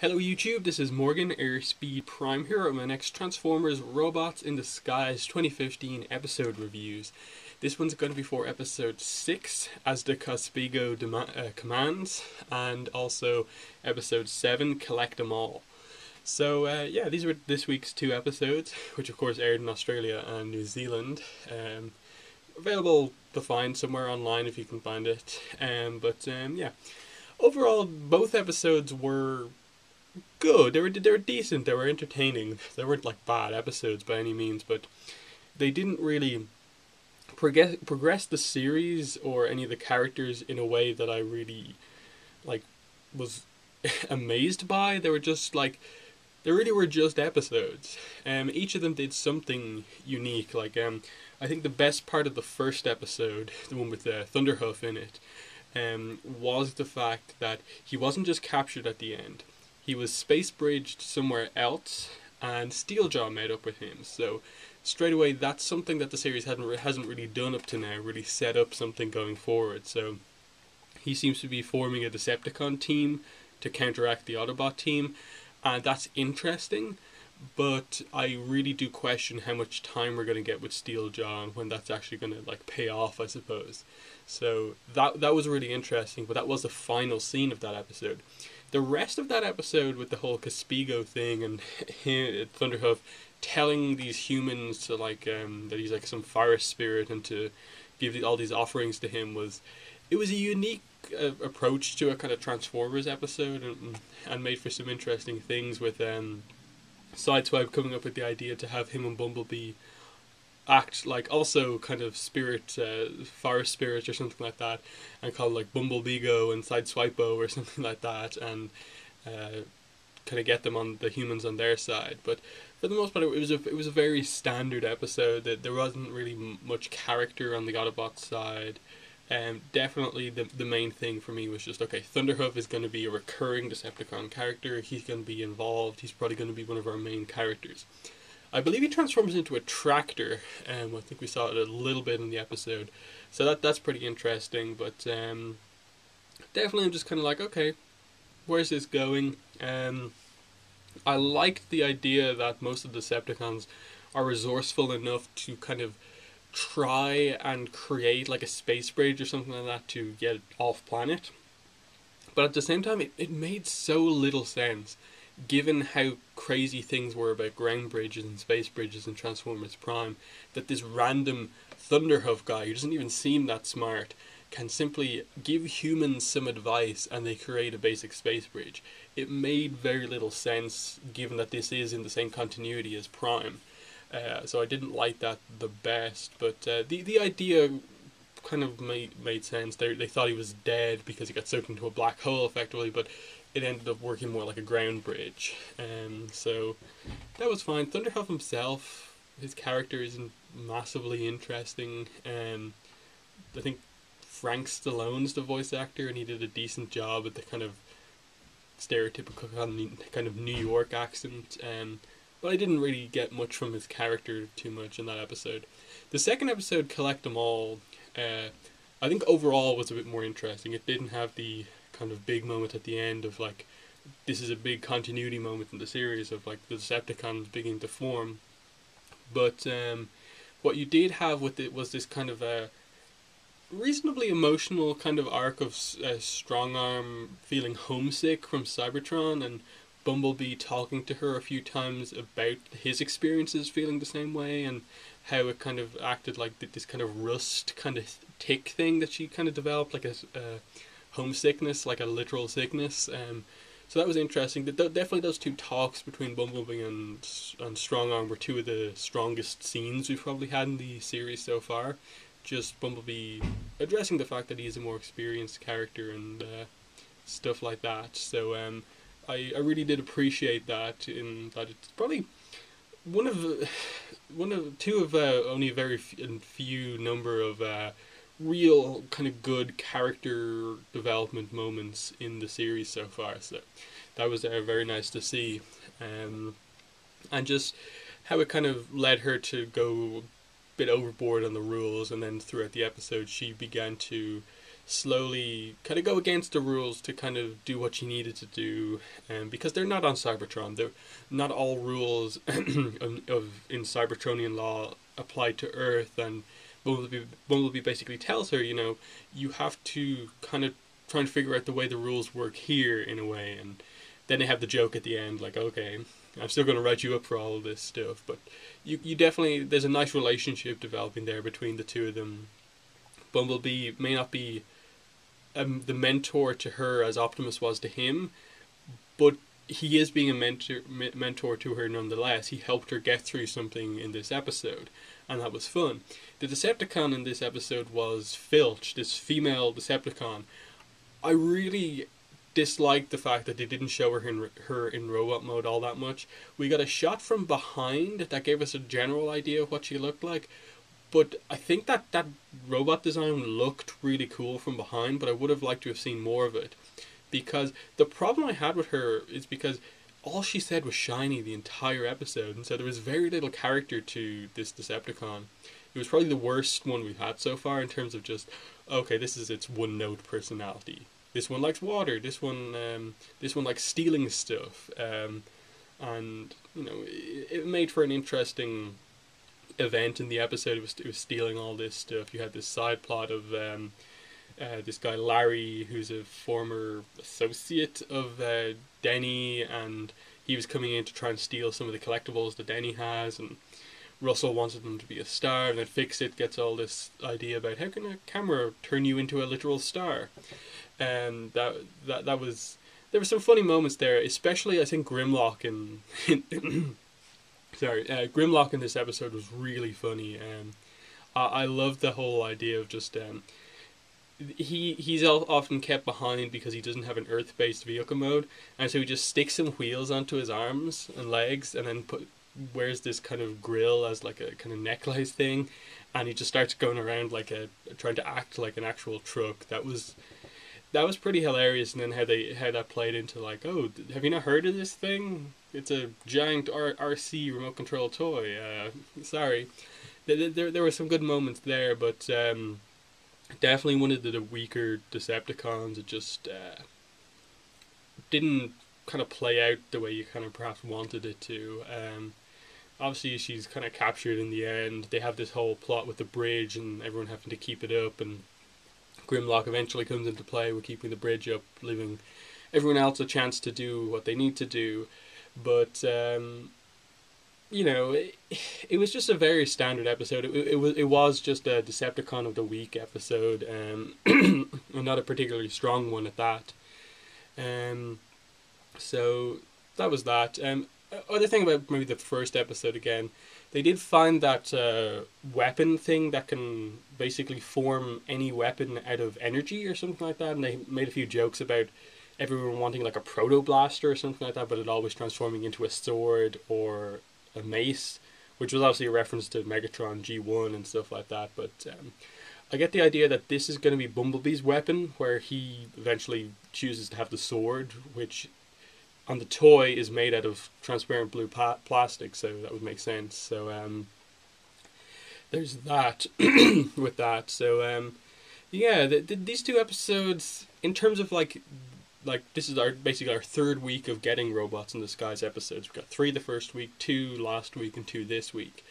Hello YouTube, this is Morgan, Airspeed Prime here at my next Transformers Robots in Disguise 2015 episode reviews. This one's going to be for episode 6, As the Caspigo Commands, and also episode 7, Collect 'em All. So yeah, these were this week's two episodes, which of course aired in Australia and New Zealand. Available to find somewhere online if you can find it. Yeah, overall both episodes were good. They were decent. They were entertaining. They weren't like bad episodes by any means, but they didn't really progress the series or any of the characters in a way that I really like was amazed by. They were just like they really were just episodes. Each of them did something unique. I think the best part of the first episode, the one with Thunderhoof in it, was the fact that he wasn't just captured at the end. He was space bridged somewhere else, and Steeljaw met up with him. So straight away, that's something that the series hasn't really done up to now. Really set up something going forward. So he seems to be forming a Decepticon team to counteract the Autobot team, and that's interesting. But I really do question how much time we're going to get with Steeljaw and when that's actually going to like pay off, I suppose. So that was really interesting. But that was the final scene of that episode. The rest of that episode with the whole Caspigo thing and Thunderhoof telling these humans to that he's like some forest spirit and to give all these offerings to him was a unique approach to a kind of Transformers episode and made for some interesting things with Sideswipe coming up with the idea to have him and Bumblebee act like also kind of forest spirits or something like that, and call like Bumblebeego and Sideswipo or something like that, and kind of get them on the humans on their side. But for the most part, it was a very standard episode. That there wasn't really much character on the Autobot side. Definitely the main thing for me was just, okay, Thunderhoof is going to be a recurring Decepticon character. He's going to be involved. He's probably going to be one of our main characters. I believe he transforms into a tractor. I think we saw it a little bit in the episode. So that's pretty interesting. But definitely I'm just kind of like, okay, where's this going? I liked the idea that most of the Decepticons are resourceful enough to kind of try and create like a space bridge or something like that to get off planet. But at the same time, it made so little sense given how crazy things were about ground bridges and space bridges in Transformers Prime, that this random Thunderhoof guy who doesn't even seem that smart can simply give humans some advice and they create a basic space bridge. It made very little sense given that this is in the same continuity as Prime. So I didn't like that the best, but the idea kind of made sense. They thought he was dead because he got sucked into a black hole effectively, but it ended up working more like a ground bridge. So that was fine. Thunderhoof himself, his character isn't massively interesting. I think Frank Stallone's the voice actor, and he did a decent job with the kind of stereotypical kind of New York accent. But I didn't really get much from his character too much in that episode. The second episode, Collect 'em All, I think overall was a bit more interesting. It didn't have the kind of big moment at the end of like, this is a big continuity moment in the series of like the Decepticons beginning to form. But what you did have with it was this kind of a reasonably emotional kind of arc of Strongarm feeling homesick from Cybertron and Bumblebee talking to her a few times about his experiences feeling the same way and how it kind of acted like this kind of rust kind of tick thing that she kind of developed, like a homesickness, like a literal sickness. So that was interesting. Definitely those two talks between Bumblebee and Strongarm were two of the strongest scenes we've probably had in the series so far. Just Bumblebee addressing the fact that he's a more experienced character and stuff like that. So I really did appreciate that, in that it's probably one of two of only a very few number of real kind of good character development moments in the series so far. So that was very nice to see, and just how it kind of led her to go a bit overboard on the rules, and then throughout the episode she began to slowly kind of go against the rules to kind of do what she needed to do, because they're not on Cybertron. They're not all rules of in Cybertronian law apply to Earth, and Bumblebee basically tells her, you have to kind of try and figure out the way the rules work here in a way, and then they have the joke at the end, like, okay, I'm still going to write you up for all of this stuff, but you definitely, there's a nice relationship developing there between the two of them. Bumblebee may not be the mentor to her as Optimus was to him, but he is being a mentor to her nonetheless. He helped her get through something in this episode, and that was fun. The Decepticon in this episode was Filch, this female Decepticon. I really disliked the fact that they didn't show her in robot mode all that much. We got a shot from behind that gave us a general idea of what she looked like, but I think that robot design looked really cool from behind, but I would have liked to have seen more of it. Because the problem I had with her is because all she said was shiny the entire episode, and so there was very little character to this Decepticon. It was probably the worst one we've had so far in terms of just, okay, this is its one-note personality. This one likes water. This one likes stealing stuff. And it made for an interesting event in the episode. It was stealing all this stuff. You had this side plot of this guy Larry, who's a former associate of Denny, and he was coming in to try and steal some of the collectibles that Denny has, and Russell wanted them to be a star, and then Fix-It gets all this idea about how can a camera turn you into a literal star. And that was, there were some funny moments there, especially I think Grimlock in Grimlock in this episode was really funny. I loved the whole idea of just he's often kept behind because he doesn't have an Earth-based vehicle mode, and so he just sticks some wheels onto his arms and legs, and then wears this kind of grill as like a kind of necklace thing, and he just starts going around like trying to act like an actual truck. That was pretty hilarious. And then how that played into like, oh, have you not heard of this thing? It's a giant RC remote control toy. Sorry, there were some good moments there, but definitely one of the weaker Decepticons. It just didn't kind of play out the way you kind of perhaps wanted it to. Obviously, she's kind of captured in the end. They have this whole plot with the bridge and everyone having to keep it up, and Grimlock eventually comes into play with keeping the bridge up, leaving everyone else a chance to do what they need to do. But it was just a very standard episode. It was just a Decepticon of the Week episode, and not a particularly strong one at that. So that was that. Other thing about maybe the first episode again, they did find that weapon thing that can basically form any weapon out of energy or something like that, and they made a few jokes about everyone wanting like a proto blaster or something like that, but it always transforming into a sword or a mace, which was obviously a reference to Megatron G1 and stuff like that. But I get the idea that this is going to be Bumblebee's weapon, where he eventually chooses to have the sword, which on the toy is made out of transparent blue plastic, so that would make sense. So there's that with that. So these two episodes, in terms of like this is basically our third week of getting Robots in Disguise episodes. We've got 3 the first week, 2 last week, and 2 this week.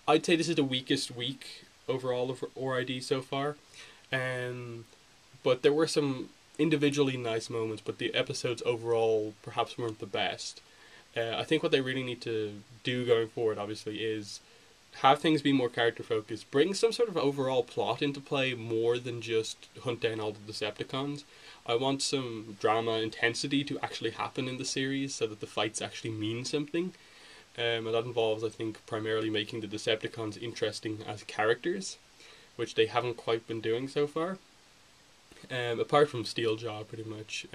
I'd say this is the weakest week overall of ORID so far. But there were some individually nice moments, but the episodes overall perhaps weren't the best. I think what they really need to do going forward, obviously, is have things be more character focused, bring some sort of overall plot into play more than just hunt down all the Decepticons. I want some drama intensity to actually happen in the series so that the fights actually mean something. And that involves, I think, primarily making the Decepticons interesting as characters, which they haven't quite been doing so far. Apart from Steeljaw, pretty much.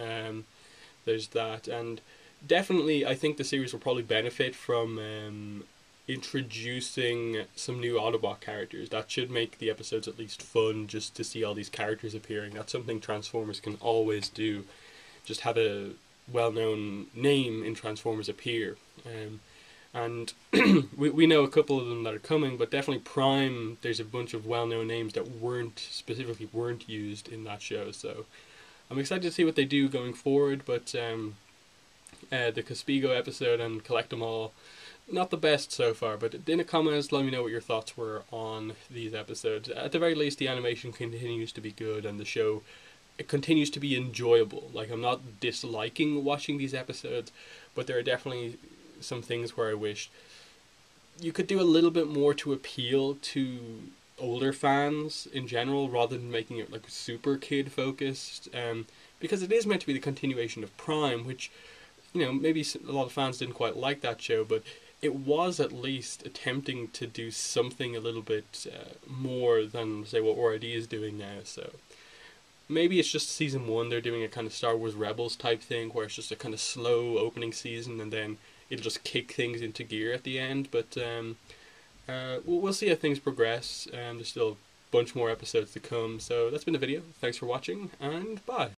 There's that. And definitely, I think the series will probably benefit from introducing some new Autobot characters. That should make the episodes at least fun, just to see all these characters appearing. That's something Transformers can always do. Just have a well-known name in Transformers appear. And we know a couple of them that are coming, but definitely Prime, there's a bunch of well-known names that specifically weren't used in that show, so I'm excited to see what they do going forward. But the Caspigo episode and Collect 'Em All, not the best so far, but in the comments let me know what your thoughts were on these episodes. At the very least, the animation continues to be good and the show, it continues to be enjoyable. Like, I'm not disliking watching these episodes, but there are definitely some things where I wish you could do a little bit more to appeal to older fans in general, rather than making it like super kid focused. Because it is meant to be the continuation of Prime, which, maybe a lot of fans didn't quite like that show, but it was at least attempting to do something a little bit more than, say, what ORD is doing now. So maybe it's just season 1, they're doing a kind of Star Wars Rebels type thing, where it's just a kind of slow opening season, and then it'll just kick things into gear at the end. But we'll see how things progress. There's still a bunch more episodes to come. So that's been the video. Thanks for watching, and bye.